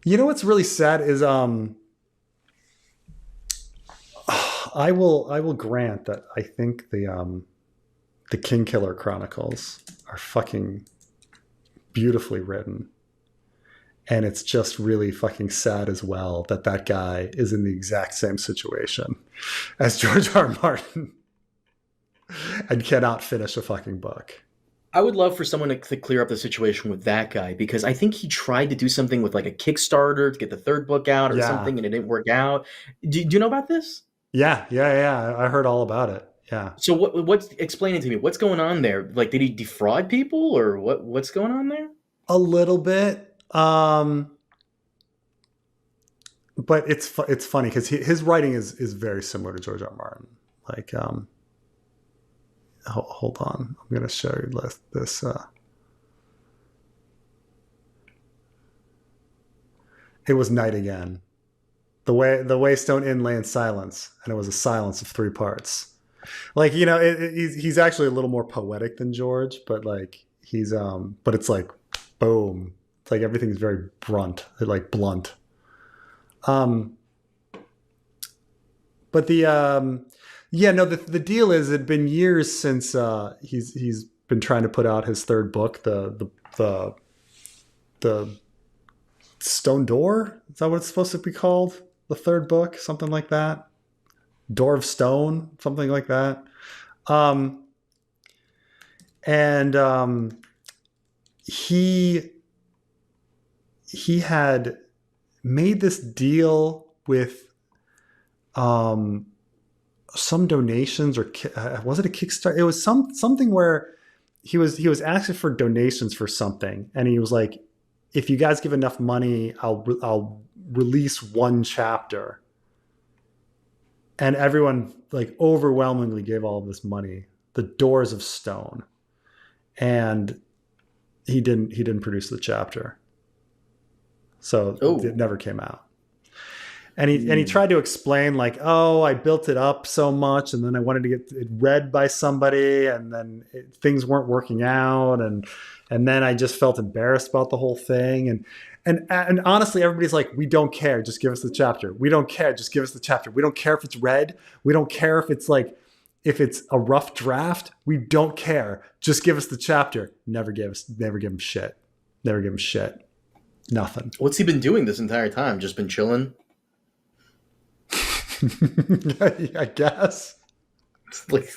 You know what's really sad is I will grant that I think the Kingkiller Chronicles are fucking beautifully written. And it's just really fucking sad as well that that guy is in the exact same situation as George R. R. Martin and cannot finish a fucking book. I would love for someone to clear up the situation with that guy because I think he tried to do something with like a Kickstarter to get the third book out or Yeah. something and it didn't work out. Do you know about this? Yeah. I heard all about it. Yeah. So what's explain it to me? What's going on there? Like, did he defraud people or what's going on there? A little bit. But it's funny because his writing is very similar to George R. R. Martin. Like, hold on, I'm gonna show you this. It was night again. The way Stone Inn lay in silence, and it was a silence of three parts. Like, he's actually a little more poetic than George, but like but it's like boom. It's like everything's very blunt. Um, but yeah, no, the deal is it'd been years since he's been trying to put out his third book, the Stone Door. Is that what it's supposed to be called? The third book, something like that. Door of Stone, something like that. Um, and he had made this deal with some donations, or was it a Kickstarter? It was something where he was asking for donations for something, and he was like, if you guys give enough money, I'll release one chapter. And everyone like overwhelmingly gave all of this money. The Doors of Stone. And he didn't produce the chapter. So Oh, it never came out. And he tried to explain like, oh, I built it up so much, and then I wanted to get it read by somebody, and then things weren't working out, and then I just felt embarrassed about the whole thing, and honestly, everybody's like, we don't care, just give us the chapter. We don't care, just give us the chapter. We don't care if it's read. We don't care if it's like if it's a rough draft. We don't care. Just give us the chapter. Never give him shit. Never give him shit. Nothing. what's he been doing this entire time? Just been chilling? I guess. Like,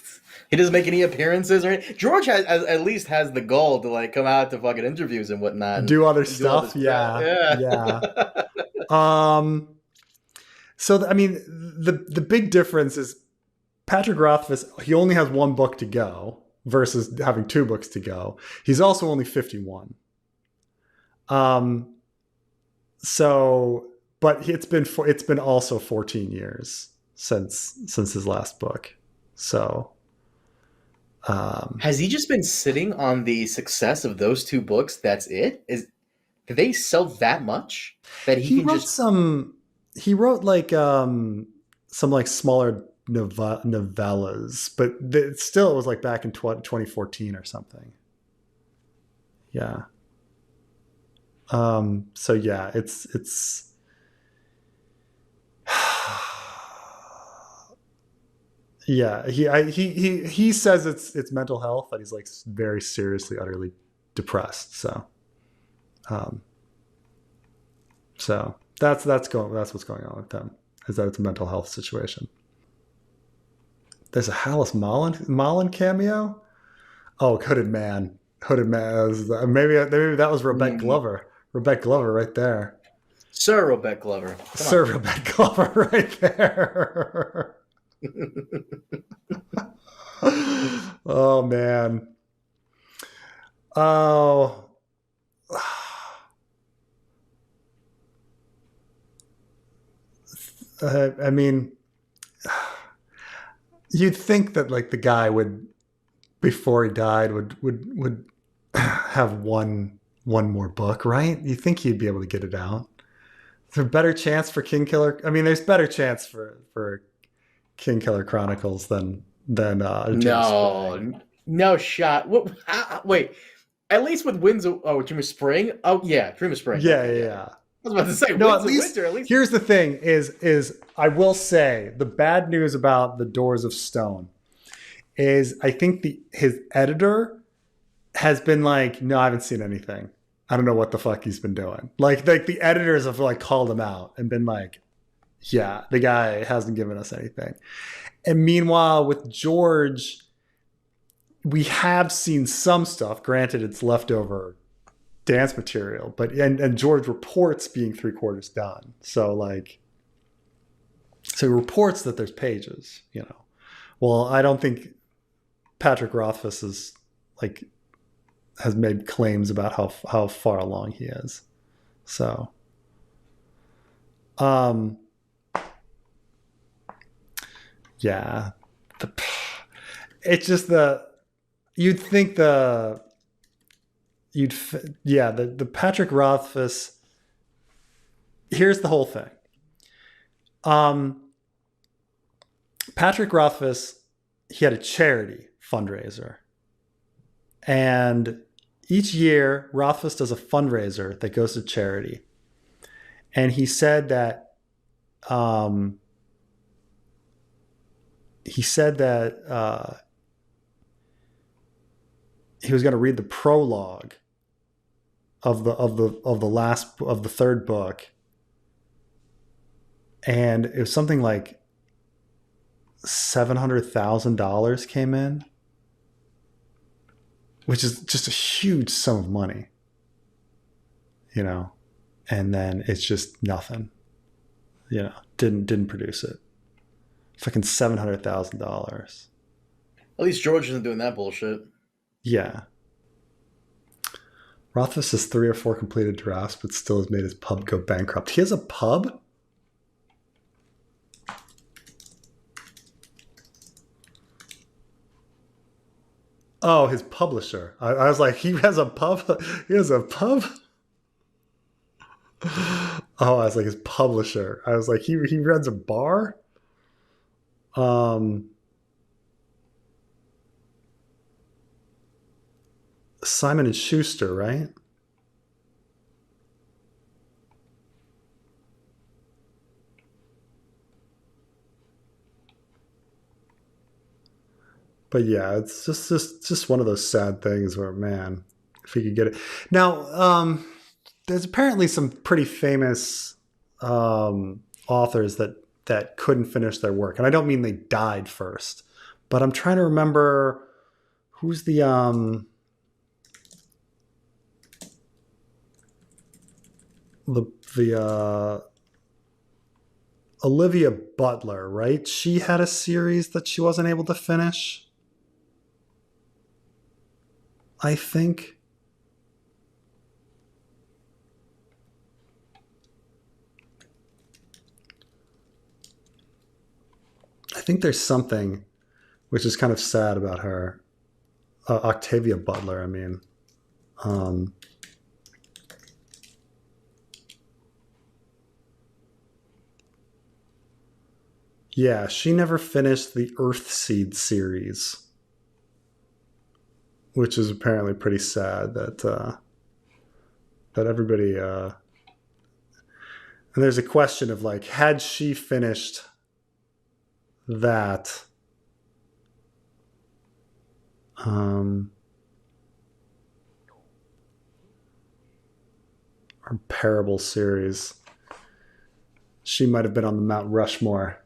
he doesn't make any appearances or anything. George at least has the goal to like come out to fucking interviews and whatnot and Do other do all stuff. this crap. Yeah. Yeah. So I mean, the big difference is Patrick Rothfuss. He only has one book to go versus having two books to go. He's also only 51. So, but it's been also 14 years since his last book. So, Has he just been sitting on the success of those two books? That's it? Did they sell that much that he he can wrote just some. He wrote like some like smaller novellas, but still it was like back in 2014 or something. Yeah. So yeah, it's yeah, he says it's mental health, that he's like very seriously, utterly depressed. Um, so that's what's going on with them, is that it's a mental health situation. There's a Hallis Mullen cameo. Oh, Hooded Man. Maybe that was Rebecca Mm. Glover. Rebecca Glover right there. Sir Rebecca Glover? Come Sir Rebecca Glover right there. on. Oh man. Oh. I mean, you'd think that like the guy would, before he died, would have one more book, right? You think he'd be able to get it out. Is there a better chance for Kingkiller? I mean, there's better chance for Kingkiller Chronicles than Dream of Spring. No shot. Wait, at least with Winds of Dream of Spring. Oh yeah, Dream of Spring. Yeah, Okay, yeah, yeah. yeah. was about to say, No, winter, at least, winter, at least. here's the thing is I will say the bad news about the Doors of Stone is I think his editor has been like, no, I haven't seen anything. I don't know what the fuck he's been doing. Like the editors have like called him out and been like, yeah, the guy hasn't given us anything. And meanwhile, with George, we have seen some stuff. Granted, it's leftover dance material, but and George reports being 3/4 done. So he reports that there's pages, you know. Well, I don't think Patrick Rothfuss has made claims about how far along he is. So, yeah, it's just you'd think the Patrick Rothfuss. Here's the whole thing. Patrick Rothfuss, he had a charity fundraiser, and each year Rothfuss does a fundraiser that goes to charity, and he said that he was going to read the prologue of the third book, and it was something like $700,000 came in, which is just a huge sum of money, you know, and then it's just nothing, you know, didn't produce it. Fucking $700,000. At least George isn't doing that bullshit. Yeah. Rothfuss has 3 or 4 completed drafts, but still has made his pub go bankrupt. He has a pub? Oh, his publisher. I was like, he has a pub? He has a pub? Oh, I was like, his publisher. I was like, he runs a bar? Simon and Schuster, right? But yeah, it's just one of those sad things where, man, if he could get it. Now, there's apparently some pretty famous authors that couldn't finish their work, and I don't mean they died first, but I'm trying to remember who's the Olivia Butler, right? She had a series that she wasn't able to finish, I think. I think there's something which is kind of sad about her. Octavia Butler, I mean. Yeah, she never finished the Earthseed series, which is apparently pretty sad that everybody. And there's a question of like, had she finished that, our Parable series, she might have been on the Mount Rushmore.